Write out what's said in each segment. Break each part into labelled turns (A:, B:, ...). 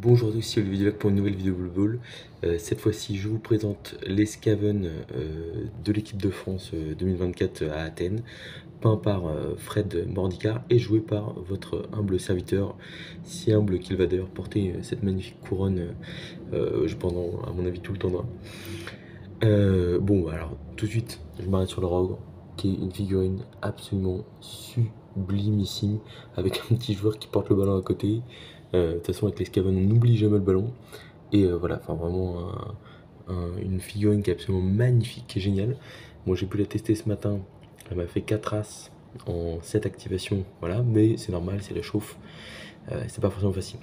A: Bonjour à tous, ici Olivier Delac pour une nouvelle vidéo Blue Ball. Cette fois-ci, je vous présente les Scaven de l'équipe de France 2024 à Athènes, peint par Fred Mordicart et joué par votre humble serviteur, si humble qu'il va d'ailleurs porter cette magnifique couronne pendant, à mon avis, tout le temps. Bon, alors, tout de suite, je m'arrête sur le Rogue, qui est une figurine absolument sublimissime, avec un petit joueur qui porte le ballon à côté. De toute façon, avec les Scaven, on n'oublie jamais le ballon. Et voilà, enfin vraiment une figurine qui est absolument magnifique, qui est géniale. Moi, j'ai pu la tester ce matin. Elle m'a fait 4 as en 7 activations, voilà, mais c'est normal, c'est la chauffe. C'est pas forcément facile.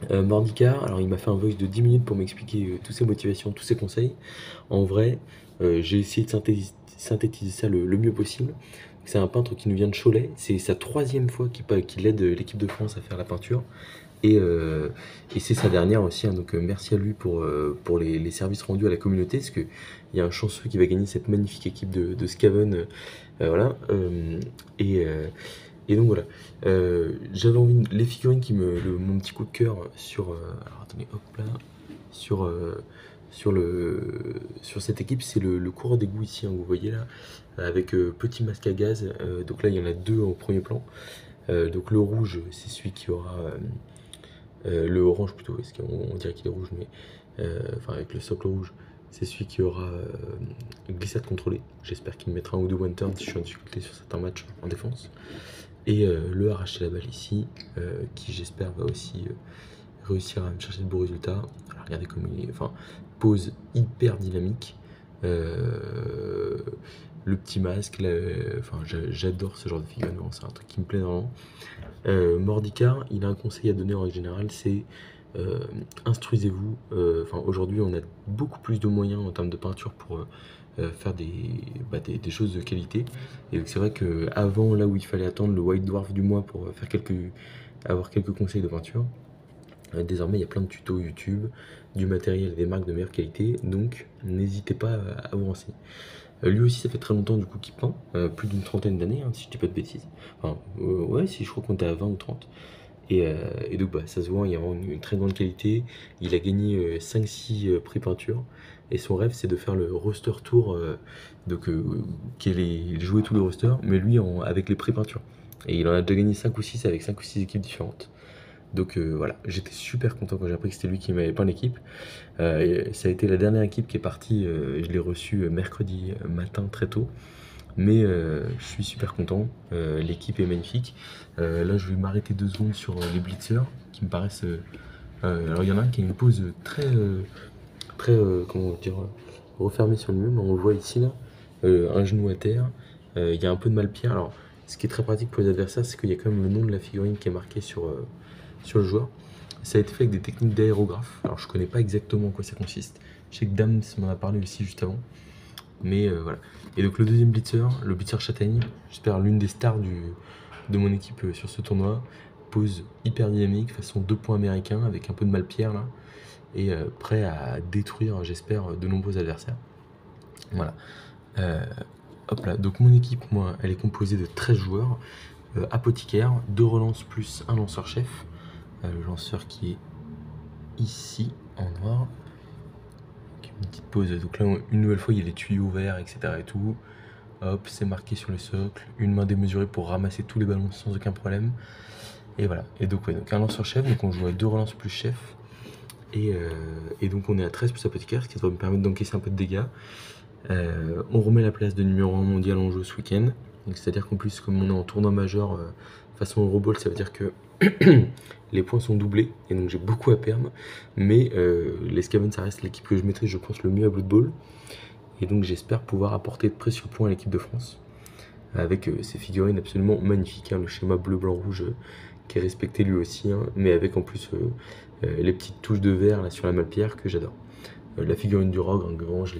A: Mordicart, alors il m'a fait un voice de 10 minutes pour m'expliquer toutes ses motivations, tous ses conseils. En vrai, j'ai essayé de synthétiser ça le mieux possible. C'est un peintre qui nous vient de Cholet, c'est sa 3e fois qu'il aide l'équipe de France à faire la peinture. Et c'est sa dernière aussi, hein, donc merci à lui pour les services rendus à la communauté, parce qu'il y a un chanceux qui va gagner cette magnifique équipe de Scaven. Voilà. Et donc voilà. J'avais envie les figurines mon petit coup de cœur sur alors attendez, hop là, sur sur cette équipe, c'est le coureur d'égout ici, hein, vous voyez là, avec petit masque à gaz. Donc là il y en a deux au premier plan. Donc le rouge, c'est celui qui aura le orange plutôt, parce qu'on dirait qu'il est rouge, mais enfin avec le socle rouge, c'est celui qui aura glissade contrôlée. J'espère qu'il me mettra un ou deux one turn si je suis en difficulté sur certains matchs en défense. Et le arracher la balle ici, qui j'espère va aussi réussir à me chercher de beaux résultats. Alors regardez comme il est, enfin, pose hyper dynamique. Le petit masque, enfin, j'adore ce genre de figurine, c'est un truc qui me plaît vraiment. Mordicart, il a un conseil à donner en règle générale, c'est instruisez-vous. Enfin, aujourd'hui, on a beaucoup plus de moyens en termes de peinture pour faire des choses de qualité. Et donc c'est vrai qu'avant, là où il fallait attendre le White Dwarf du mois pour avoir quelques conseils de peinture, désormais il y a plein de tutos YouTube, du matériel et des marques de meilleure qualité, donc n'hésitez pas à vous renseigner. Lui aussi, ça fait très longtemps du coup qu'il peint, plus d'une trentaine d'années, hein, si je dis pas de bêtises. Enfin, ouais, si je crois qu'on était à 20 ou 30. Et donc, bah, ça se voit, il y a vraiment une très grande qualité. Il a gagné 5-6 prix peinture. Et son rêve, c'est de faire le roster tour, donc qu'il ait joué tous les rosters, mais lui avec les prix peinture. Et il en a déjà gagné 5 ou 6 avec 5 ou 6 équipes différentes. Donc voilà, j'étais super content quand j'ai appris que c'était lui qui m'avait peint l'équipe. Ça a été la dernière équipe qui est partie, je l'ai reçue mercredi matin très tôt. Mais je suis super content, l'équipe est magnifique. Là, je vais m'arrêter 2 secondes sur les blitzers qui me paraissent. Alors, il y en a un qui a une pose comment dire, refermée sur lui-même. On le voit ici, là, un genou à terre. Il y a un peu de mal-pierre. Alors, ce qui est très pratique pour les adversaires, c'est qu'il y a quand même le nom de la figurine qui est marqué sur le joueur. Ça a été fait avec des techniques d'aérographe. Alors, je connais pas exactement en quoi ça consiste. Je sais que Dams m'en a parlé aussi juste avant. Mais voilà. Et donc le deuxième blitzer, le blitzer châtaigne, j'espère l'une des stars de mon équipe sur ce tournoi, pose hyper dynamique, façon 2 points américains, avec un peu de mal-pierre là, et prêt à détruire, j'espère, de nombreux adversaires. Voilà. Hop là, donc mon équipe, moi, elle est composée de 13 joueurs, apothicaires, 2 relances plus un lanceur-chef, le lanceur qui est ici en noir. Une petite pause, donc là une nouvelle fois il y a les tuyaux verts, etc. et tout. Hop, c'est marqué sur le socle, une main démesurée pour ramasser tous les ballons sans aucun problème. Et voilà, et donc, ouais, donc un lanceur chef, donc on joue à 2 relances plus chef. Et donc on est à 13 plus apothicaire, ce qui va me permettre d'encaisser un peu de dégâts. On remet la place de numéro 1 mondial en jeu ce week-end. C'est-à-dire qu'en plus, comme on est en tournoi majeur façon Euroball, ça veut dire que les points sont doublés, et donc j'ai beaucoup à perdre. Mais les Scaven, ça reste l'équipe que je maîtrise, je pense, le mieux à Blood Bowl. Et donc j'espère pouvoir apporter de précieux points à l'équipe de France. Avec ces figurines absolument magnifiques, hein, le schéma bleu, blanc, rouge qui est respecté lui aussi, hein, mais avec en plus les petites touches de vert là, sur la malpierre que j'adore. La figurine du Rogue, en grand, je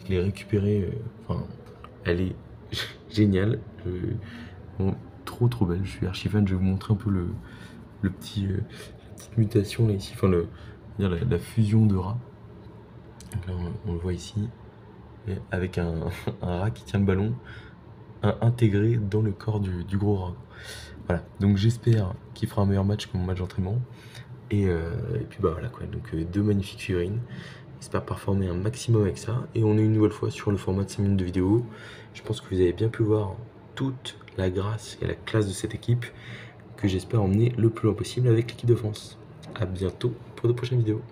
A: l'ai récupérée, enfin, elle est géniale. Bon, trop belle, je suis archi fan. Je vais vous montrer un peu la petite mutation là ici, enfin la fusion de rats. Donc là on le voit ici, avec un rat qui tient le ballon intégré dans le corps du gros rat. Voilà, donc j'espère qu'il fera un meilleur match que mon match d'entraînement. Et puis bah voilà quoi, donc deux magnifiques figurines. J'espère performer un maximum avec ça. Et on est une nouvelle fois sur le format de 5 minutes de vidéo. Je pense que vous avez bien pu voir toute la grâce et la classe de cette équipe que j'espère emmener le plus loin possible avec l'équipe de France. A bientôt pour de prochaines vidéos.